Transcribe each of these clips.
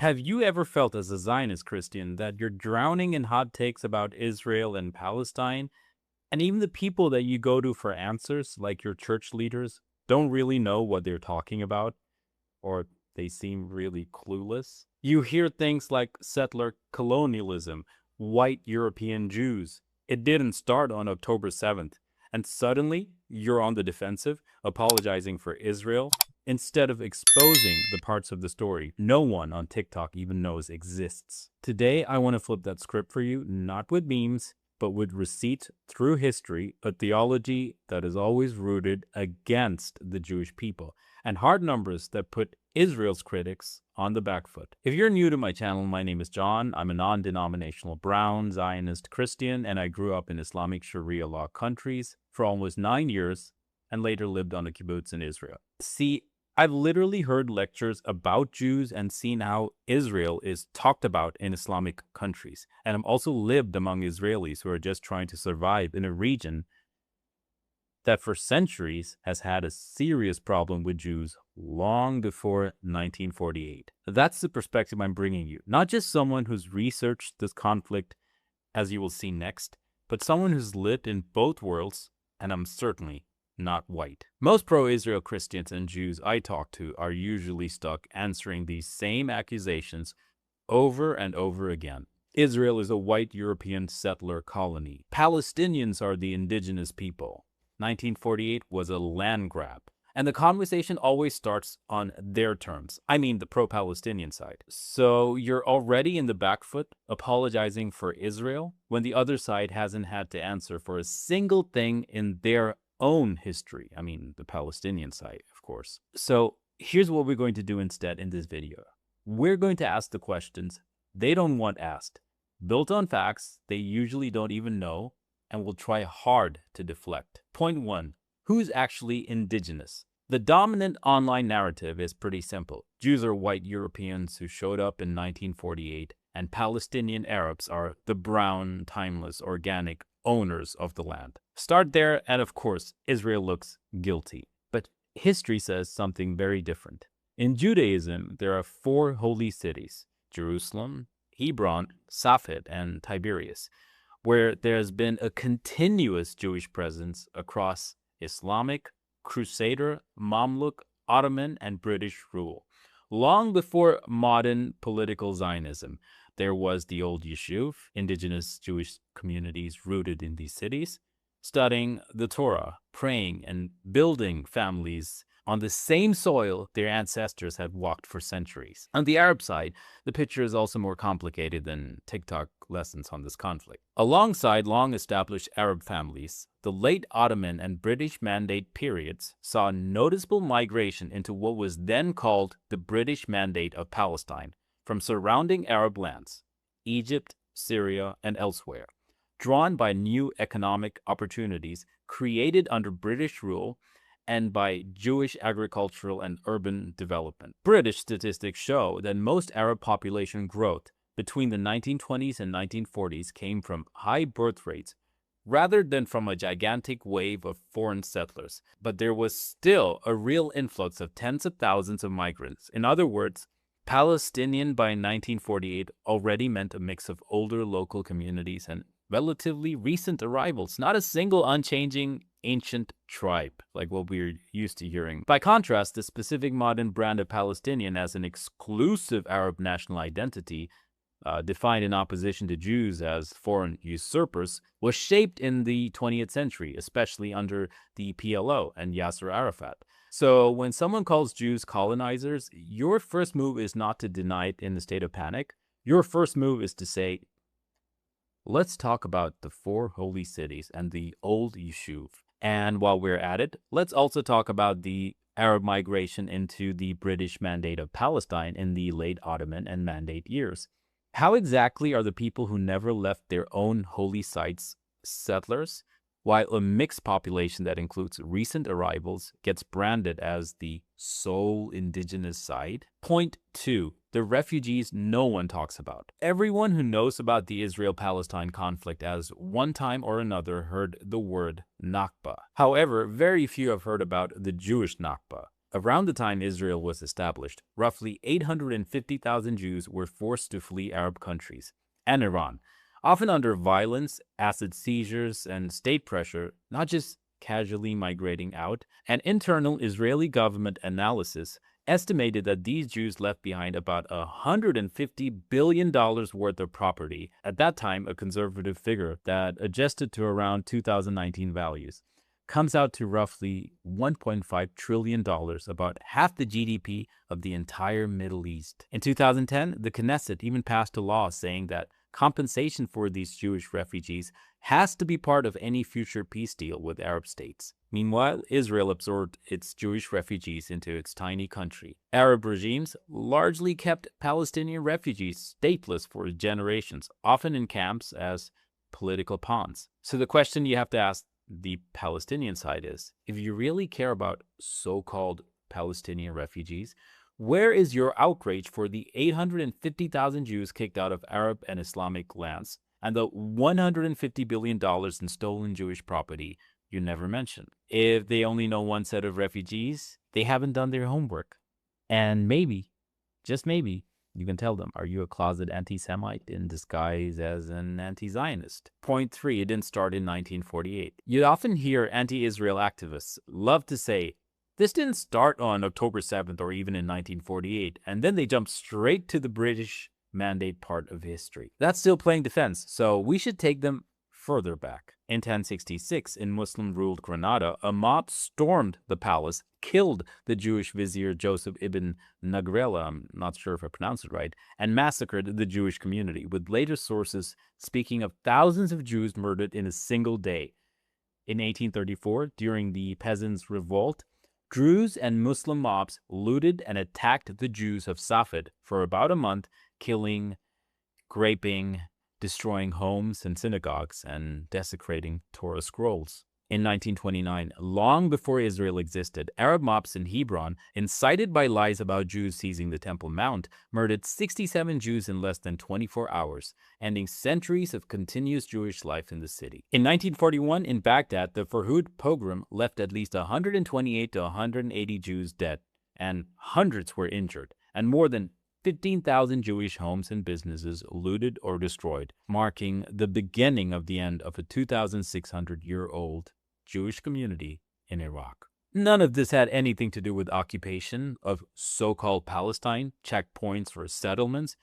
Have you ever felt as a Zionist Christian that you're drowning in hot takes about Israel and Palestine, and even the people that you go to for answers, like your church leaders, don't really know what they're talking about, or they seem really clueless? You hear things like settler colonialism, white European Jews. It didn't start on October 7th, and suddenly you're on the defensive, apologizing for Israel instead of exposing the parts of the story no one on TikTok even knows exists. Today, I want to flip that script for you, not with memes, but with receipts through history, a theology that is always rooted against the Jewish people, and hard numbers that put Israel's critics on the back foot. If you're new to my channel, my name is John. I'm a non-denominational Brown Zionist Christian, and I grew up in Islamic Sharia Law Countries for almost 9 years and later lived on a kibbutz in Israel. See, I've literally heard lectures about Jews and seen how Israel is talked about in Islamic countries. And I've also lived among Israelis who are just trying to survive in a region that for centuries has had a serious problem with Jews long before 1948. That's the perspective I'm bringing you. Not just someone who's researched this conflict, as you will see next, but someone who's lived in both worlds, and I'm certainly not white. Most pro-Israel Christians and Jews I talk to are usually stuck answering these same accusations over and over again. Israel is a white European settler colony. Palestinians are the indigenous people. 1948 was a land grab. And the conversation always starts on their terms. I mean the pro-Palestinian side. So you're already in the back foot apologizing for Israel when the other side hasn't had to answer for a single thing in their own history. I mean, the Palestinian side, of course. So here's what we're going to do instead in this video. We're going to ask the questions they don't want asked, built on facts they usually don't even know, and we'll try hard to deflect. Point 1. Who's actually indigenous? The dominant online narrative is pretty simple. Jews are white Europeans who showed up in 1948, and Palestinian Arabs are the brown, timeless, organic owners of the land. Start there, and of course, Israel looks guilty. But history says something very different. In Judaism, there are 4 holy cities: Jerusalem, Hebron, Safed, and Tiberias, where there's been a continuous Jewish presence across Islamic, Crusader, Mamluk, Ottoman, and British rule. Long before modern political Zionism, there was the old Yishuv, indigenous Jewish communities rooted in these cities, studying the Torah, praying, and building families on the same soil their ancestors had walked for centuries. On the Arab side, the picture is also more complicated than TikTok lessons on this conflict. Alongside long-established Arab families, the late Ottoman and British Mandate periods saw a noticeable migration into what was then called the British Mandate of Palestine from surrounding Arab lands, Egypt, Syria, and elsewhere, drawn by new economic opportunities created under British rule and by Jewish agricultural and urban development. British statistics show that most Arab population growth between the 1920s and 1940s came from high birth rates rather than from a gigantic wave of foreign settlers. But there was still a real influx of tens of thousands of migrants. In other words, Palestinian by 1948 already meant a mix of older local communities and relatively recent arrivals, not a single unchanging ancient tribe like what we're used to hearing. By contrast, the specific modern brand of Palestinian as an exclusive Arab national identity, defined in opposition to Jews as foreign usurpers, was shaped in the 20th century, especially under the PLO and Yasser Arafat. So when someone calls Jews colonizers, your first move is not to deny it in a state of panic. Your first move is to say, let's talk about the 4 holy cities and the old Yishuv. And while we're at it, let's also talk about the Arab migration into the British Mandate of Palestine in the late Ottoman and Mandate years. How exactly are the people who never left their own holy sites settlers, while a mixed population that includes recent arrivals gets branded as the sole indigenous side? Point 2. The refugees no one talks about. Everyone who knows about the Israel-Palestine conflict has one time or another heard the word Nakba. However, very few have heard about the Jewish Nakba, Around the time Israel was established, roughly 850,000 Jews were forced to flee Arab countries and Iran, often under violence, acid seizures, and state pressure, not just casually migrating out. An internal Israeli government analysis estimated that these Jews left behind about $150 billion worth of property, at that time a conservative figure that adjusted to around 2019 values. Comes out to roughly $1.5 trillion, about half the GDP of the entire Middle East. In 2010, the Knesset even passed a law saying that compensation for these Jewish refugees has to be part of any future peace deal with Arab states. Meanwhile, Israel absorbed its Jewish refugees into its tiny country. Arab regimes largely kept Palestinian refugees stateless for generations, often in camps as political pawns. So the question you have to ask the Palestinian side is, if you really care about so-called Palestinian refugees, where is your outrage for the 850,000 Jews kicked out of Arab and Islamic lands and the $150 billion in stolen Jewish property you never mention? If they only know one set of refugees, they haven't done their homework. And maybe, just maybe, you can tell them, are you a closet anti-Semite in disguise as an anti-Zionist? Point 3, it didn't start in 1948. You often hear anti-Israel activists love to say, this didn't start on October 7th or even in 1948, and then they jump straight to the British Mandate part of history. That's still playing defense, so we should take them further back. In 1066, in Muslim-ruled Granada, a mob stormed the palace, killed the Jewish vizier Joseph ibn Nagrela, I'm not sure if I pronounced it right, and massacred the Jewish community, with later sources speaking of thousands of Jews murdered in a single day. In 1834, during the Peasants' Revolt, Druze and Muslim mobs looted and attacked the Jews of Safed for about a month, killing, raping, destroying homes and synagogues, and desecrating Torah scrolls. In 1929, long before Israel existed, Arab mobs in Hebron, incited by lies about Jews seizing the Temple Mount, murdered 67 Jews in less than 24 hours, ending centuries of continuous Jewish life in the city. In 1941, in Baghdad, the Farhud pogrom left at least 128 to 180 Jews dead, and hundreds were injured, and more than 15,000 Jewish homes and businesses looted or destroyed, marking the beginning of the end of a 2,600-year-old Jewish community in Iraq. None of this had anything to do with occupation of so-called Palestine, checkpoints, or settlements.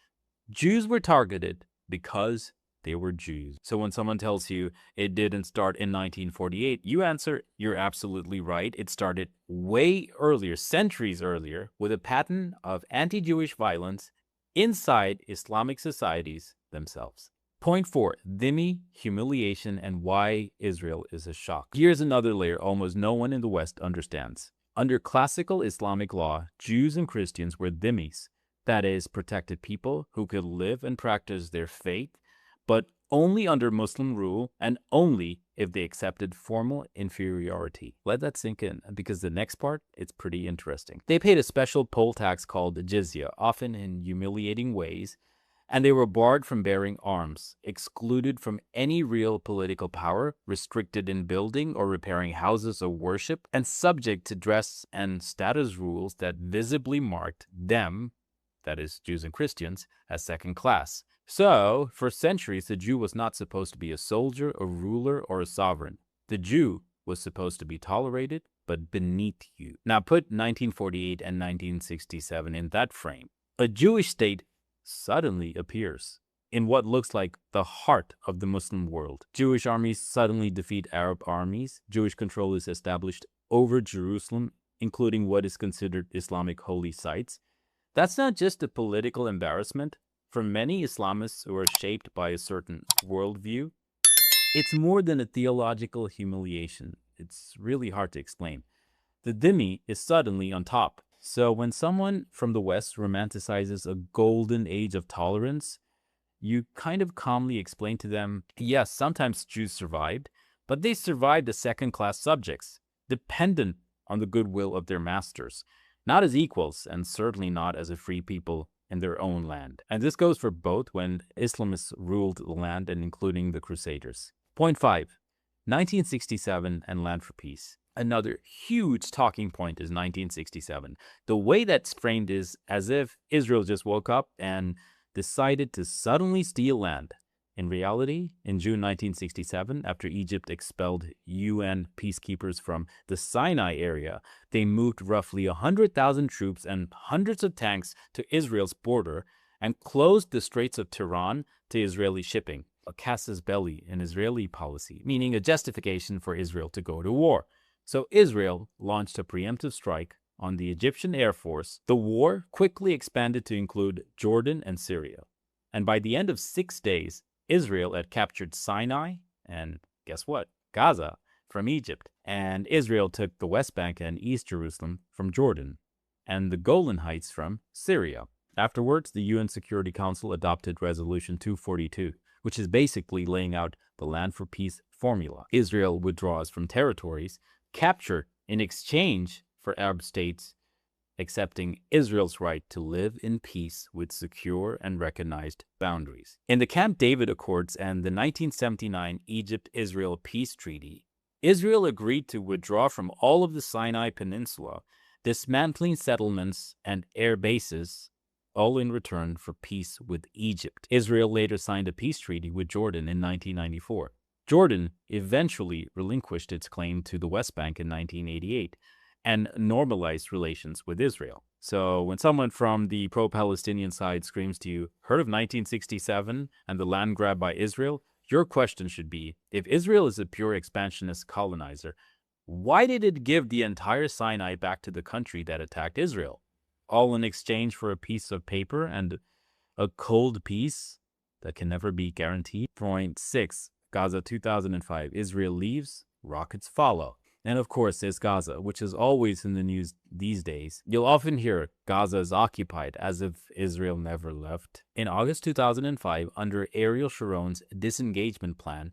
Jews were targeted because they were Jews. So when someone tells you it didn't start in 1948, you answer, you're absolutely right. It started way earlier, centuries earlier, with a pattern of anti-Jewish violence inside Islamic societies themselves. Point 4, Dhimmi, humiliation, and why Israel is a shock. Here's another layer almost no one in the West understands. Under classical Islamic law, Jews and Christians were dhimmis, that is, protected people who could live and practice their faith, but only under Muslim rule and only if they accepted formal inferiority. Let that sink in, because the next part, it's pretty interesting. They paid a special poll tax called jizya, often in humiliating ways, and they were barred from bearing arms, excluded from any real political power, restricted in building or repairing houses of worship, and subject to dress and status rules that visibly marked them, that is, Jews and Christians, as second class. So, for centuries, the Jew was not supposed to be a soldier, a ruler, or a sovereign. The Jew was supposed to be tolerated, but beneath you. Now put 1948 and 1967 in that frame. A Jewish state suddenly appears in what looks like the heart of the Muslim world. Jewish armies suddenly defeat Arab armies. Jewish control is established over Jerusalem, including what is considered Islamic holy sites. That's not just a political embarrassment. For many Islamists who are shaped by a certain worldview, it's more than a theological humiliation. It's really hard to explain. The dhimmi is suddenly on top. So when someone from the West romanticizes a golden age of tolerance, you kind of calmly explain to them, yes, sometimes Jews survived, but they survived as second-class subjects, dependent on the goodwill of their masters, not as equals, and certainly not as a free people in their own land. And this goes for both when Islamists ruled the land and including the Crusaders. Point 5, 1967 and Land for Peace. Another huge talking point is 1967. The way that's framed is as if Israel just woke up and decided to suddenly steal land. In reality, in June 1967, after Egypt expelled UN peacekeepers from the Sinai area, they moved roughly 100,000 troops and hundreds of tanks to Israel's border and closed the Straits of Tiran to Israeli shipping, a casus belli in Israeli policy, meaning a justification for Israel to go to war. So Israel launched a preemptive strike on the Egyptian Air Force. The war quickly expanded to include Jordan and Syria. And by the end of 6 days, Israel had captured Sinai and, guess what, Gaza from Egypt. And Israel took the West Bank and East Jerusalem from Jordan and the Golan Heights from Syria. Afterwards, the UN Security Council adopted Resolution 242, which is basically laying out the land for peace formula. Israel withdraws from territories captured in exchange for Arab states accepting Israel's right to live in peace with secure and recognized boundaries. In the Camp David Accords and the 1979 Egypt-Israel Peace Treaty, Israel agreed to withdraw from all of the Sinai Peninsula, dismantling settlements and air bases, all in return for peace with Egypt. Israel later signed a peace treaty with Jordan in 1994. Jordan eventually relinquished its claim to the West Bank in 1988 and normalized relations with Israel. So when someone from the pro-Palestinian side screams to you, heard of 1967 and the land grab by Israel, your question should be, if Israel is a pure expansionist colonizer, why did it give the entire Sinai back to the country that attacked Israel? All in exchange for a piece of paper and a cold peace that can never be guaranteed? Point 6. Gaza 2005. Israel leaves, rockets follow. And of course, there's Gaza, which is always in the news these days. You'll often hear Gaza is occupied as if Israel never left. In August 2005, under Ariel Sharon's disengagement plan,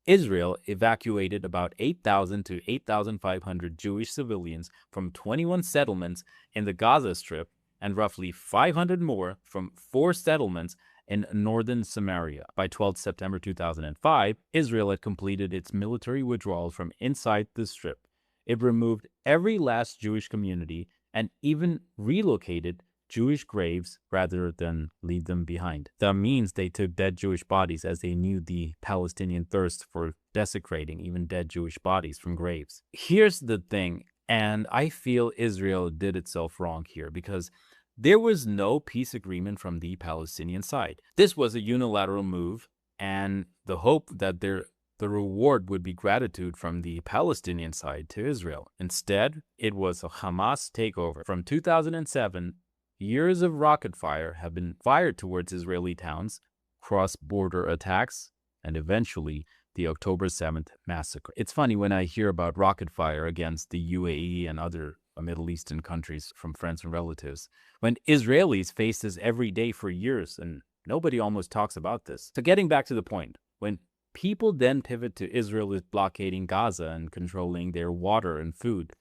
Israel evacuated about 8,000 to 8,500 Jewish civilians from 21 settlements in the Gaza Strip and roughly 500 more from 4 settlements in northern Samaria. By 12 September 2005, Israel had completed its military withdrawal from inside the Strip. It removed every last Jewish community and even relocated Jewish graves rather than leave them behind. That means they took dead Jewish bodies as they knew the Palestinian thirst for desecrating even dead Jewish bodies from graves. Here's the thing, and I feel Israel did itself wrong here because there was no peace agreement from the Palestinian side. This was a unilateral move, and the hope that the reward would be gratitude from the Palestinian side to Israel. Instead, it was a Hamas takeover. From 2007, years of rocket fire have been fired towards Israeli towns, cross-border attacks, and eventually the October 7th massacre. It's funny when I hear about rocket fire against the UAE and other Middle Eastern countries from friends and relatives, when Israelis face this every day for years and nobody almost talks about this. So getting back to the point, when people then pivot to Israel is blockading Gaza and controlling their water and food,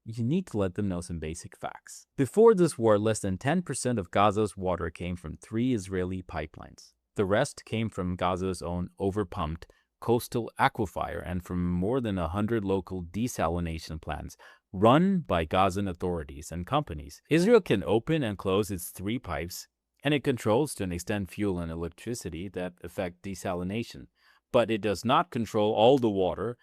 you need to let them know some basic facts. Before this war, less than 10% of Gaza's water came from 3 Israeli pipelines. The rest came from Gaza's own overpumped coastal aquifer and from more than 100 local desalination plants run by Gazan authorities and companies. Israel can open and close its 3 pipes, and it controls to an extent fuel and electricity that affect desalination. But it does not control all the water.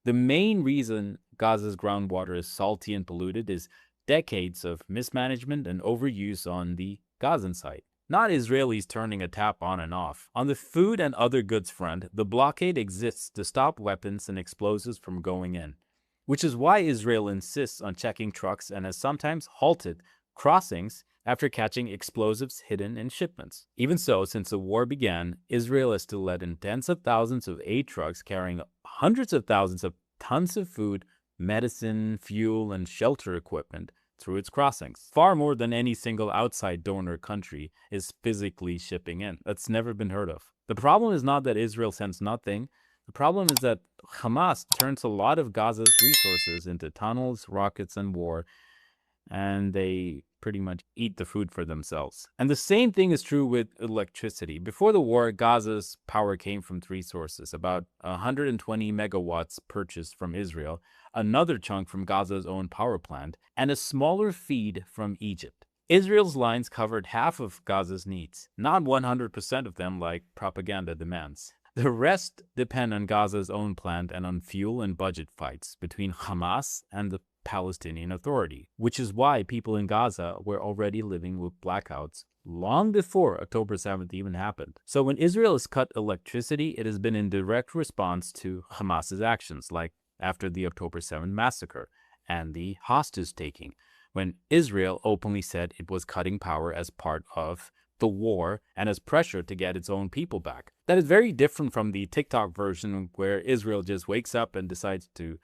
The main reason Gaza's groundwater is salty and polluted is decades of mismanagement and overuse on the Gazan side. Not Israelis turning a tap on and off. On the food and other goods front, the blockade exists to stop weapons and explosives from going in, which is why Israel insists on checking trucks and has sometimes halted crossings after catching explosives hidden in shipments. Even so, since the war began, Israel has still let in tens of thousands of aid trucks carrying hundreds of thousands of tons of food, medicine, fuel, and shelter equipment through its crossings. Far more than any single outside donor country is physically shipping in. That's never been heard of. The problem is not that Israel sends nothing. The problem is that Hamas turns a lot of Gaza's resources into tunnels, rockets, and war, and they pretty much eat the food for themselves. And the same thing is true with electricity. Before the war, Gaza's power came from three sources, about 120 megawatts purchased from Israel, another chunk from Gaza's own power plant, and a smaller feed from Egypt. Israel's lines covered half of Gaza's needs, not 100% of them like propaganda demands. The rest depend on Gaza's own plant and on fuel and budget fights between Hamas and the Palestinian Authority, which is why people in Gaza were already living with blackouts long before October 7th even happened. So when Israel has cut electricity, it has been in direct response to Hamas's actions, like after the October 7th massacre and the hostage-taking, when Israel openly said it was cutting power as part of the war and as pressure to get its own people back. That is very different from the TikTok version where Israel just wakes up and decides to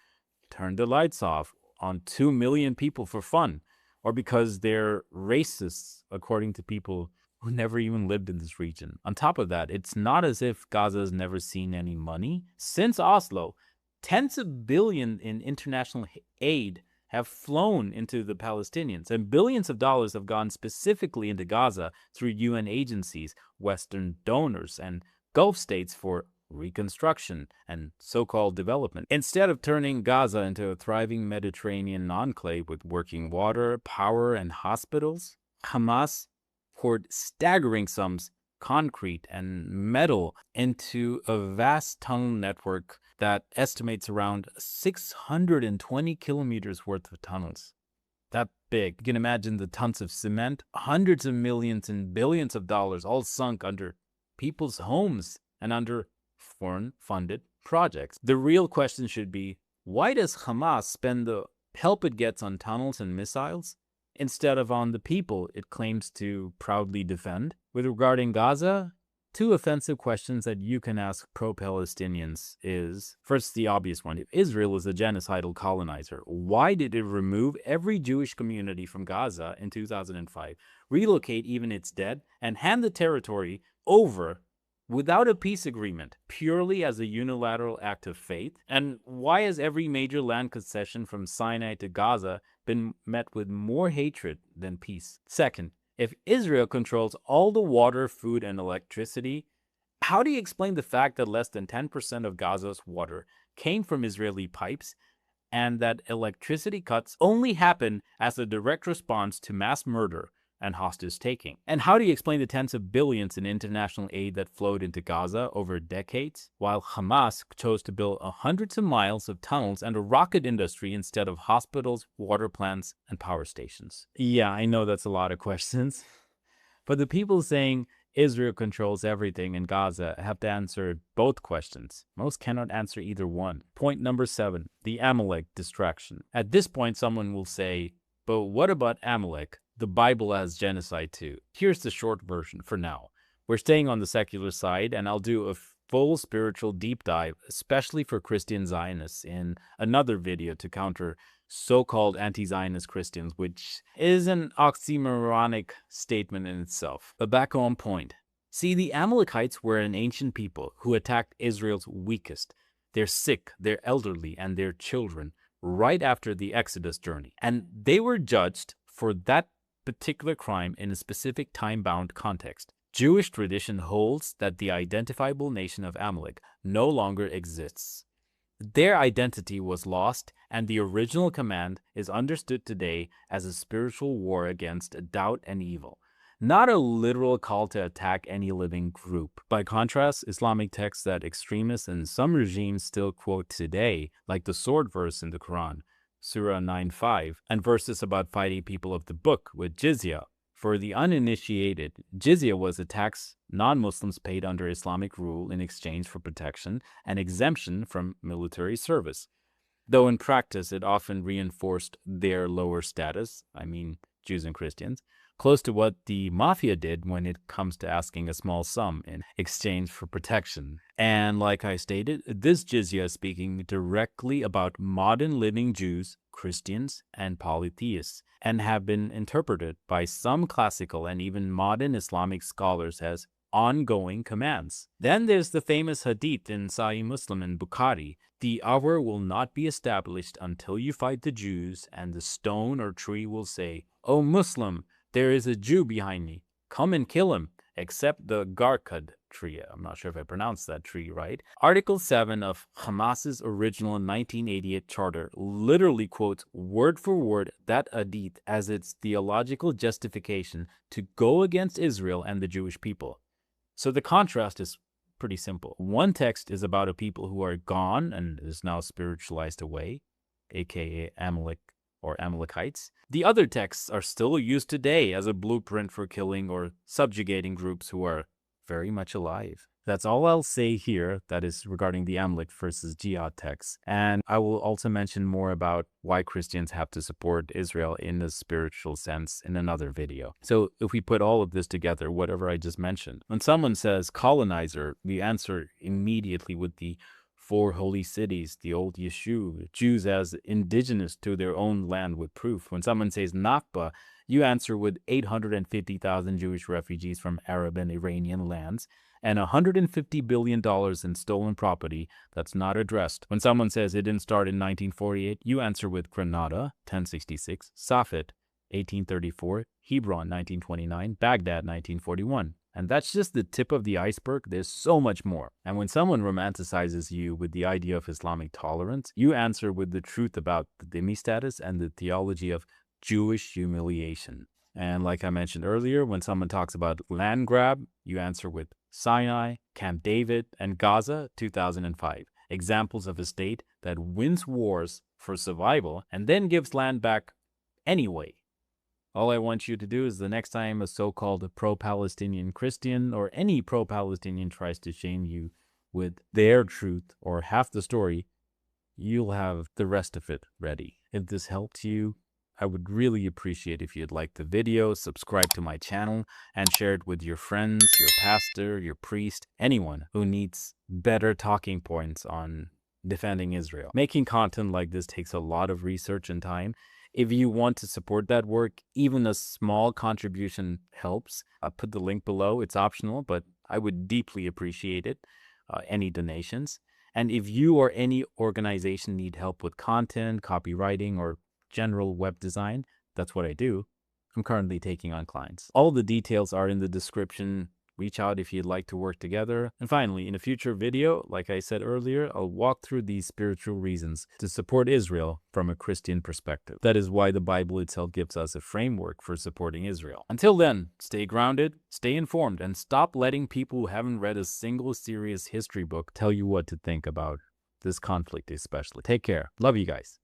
turn the lights off on 2 million people for fun, or because they're racists, according to people who never even lived in this region. On top of that, it's not as if Gaza has never seen any money. Since Oslo, tens of billions in international aid have flown into the Palestinians, and billions of dollars have gone specifically into Gaza through UN agencies, Western donors, and Gulf states for reconstruction and so-called development. Instead of turning Gaza into a thriving Mediterranean enclave with working water, power, and hospitals, Hamas poured staggering sums, concrete and metal, into a vast tunnel network that estimates around 620 kilometers worth of tunnels. That big. You can imagine the tons of cement, hundreds of millions and billions of dollars all sunk under people's homes and under foreign-funded projects. The real question should be, why does Hamas spend the help it gets on tunnels and missiles instead of on the people it claims to proudly defend? With regarding Gaza, two offensive questions that you can ask pro-Palestinians is, first, the obvious one. If Israel is a genocidal colonizer, why did it remove every Jewish community from Gaza in 2005, relocate even its dead, and hand the territory over without a peace agreement, purely as a unilateral act of faith? And why has every major land concession from Sinai to Gaza been met with more hatred than peace? Second, if Israel controls all the water, food, and electricity, how do you explain the fact that less than 10% of Gaza's water came from Israeli pipes, and that electricity cuts only happen as a direct response to mass murder and hostage-taking? And how do you explain the tens of billions in international aid that flowed into Gaza over decades, while Hamas chose to build hundreds of miles of tunnels and a rocket industry instead of hospitals, water plants, and power stations? Yeah, I know that's a lot of questions, but the people saying Israel controls everything in Gaza have to answer both questions. Most cannot answer either one. Point number 7, the Amalek distraction. At this point, someone will say, but what about Amalek? The Bible has genocide too. Here's the short version for now. We're staying on the secular side, and I'll do a full spiritual deep dive, especially for Christian Zionists, in another video to counter so-called anti-Zionist Christians, which is an oxymoronic statement in itself. But back on point. See, the Amalekites were an ancient people who attacked Israel's weakest, their sick, their elderly, and their children, right after the Exodus journey. And they were judged for that particular crime in a specific time-bound context. Jewish tradition holds that the identifiable nation of Amalek no longer exists. Their identity was lost, and the original command is understood today as a spiritual war against doubt and evil, not a literal call to attack any living group. By contrast, Islamic texts that extremists and some regimes still quote today, like the sword verse in the Quran, Surah 9:5, and verses about fighting people of the book with jizya. For the uninitiated, jizya was a tax non-Muslims paid under Islamic rule in exchange for protection and exemption from military service. Though in practice it often reinforced their lower status, I mean Jews and Christians, close to what the mafia did when it comes to asking a small sum in exchange for protection. And like I stated, this jizya is speaking directly about modern living Jews, Christians, and polytheists, and have been interpreted by some classical and even modern Islamic scholars as ongoing commands. Then there's the famous hadith in Sahih Muslim and Bukhari, the hour will not be established until you fight the Jews, and the stone or tree will say, "O Muslim, there is a Jew behind me. Come and kill him, except the Garkad tree." I'm not sure if I pronounced that tree right. Article 7 of Hamas's original 1988 charter literally quotes word for word that hadith as its theological justification to go against Israel and the Jewish people. So the contrast is pretty simple. One text is about a people who are gone and is now spiritualized away, aka Amalek or Amalekites. The other texts are still used today as a blueprint for killing or subjugating groups who are very much alive. That's all I'll say here, that is regarding the Amalek versus Jihad text. And I will also mention more about why Christians have to support Israel in a spiritual sense in another video. So if we put all of this together, whatever I just mentioned, when someone says colonizer, we answer immediately with the four holy cities, the old Yeshu, Jews as indigenous to their own land with proof. When someone says Nakba, you answer with 850,000 Jewish refugees from Arab and Iranian lands and $150 billion in stolen property that's not addressed. When someone says it didn't start in 1948, you answer with Granada, 1066, Safed, 1834, Hebron, 1929, Baghdad, 1941. And that's just the tip of the iceberg. There's so much more. And when someone romanticizes you with the idea of Islamic tolerance, you answer with the truth about the Dhimmi status and the theology of Jewish humiliation. And like I mentioned earlier, when someone talks about land grab, you answer with Sinai, Camp David, and Gaza, 2005. Examples of a state that wins wars for survival and then gives land back anyway. All I want you to do is the next time a so-called pro-Palestinian Christian or any pro-Palestinian tries to shame you with their truth or half the story, you'll have the rest of it ready. If this helped you, I would really appreciate if you'd like the video, subscribe to my channel, and share it with your friends, your pastor, your priest, anyone who needs better talking points on defending Israel. Making content like this takes a lot of research and time. If you want to support that work, even a small contribution helps. I'll put the link below. It's optional, but I would deeply appreciate it. Any donations. And if you or any organization need help with content, copywriting, or general web design, that's what I do. I'm currently taking on clients. All the details are in the description. Reach out if you'd like to work together. And finally, in a future video, like I said earlier, I'll walk through these spiritual reasons to support Israel from a Christian perspective. That is why the Bible itself gives us a framework for supporting Israel. Until then, stay grounded, stay informed, and stop letting people who haven't read a single serious history book tell you what to think about this conflict especially. Take care. Love you guys.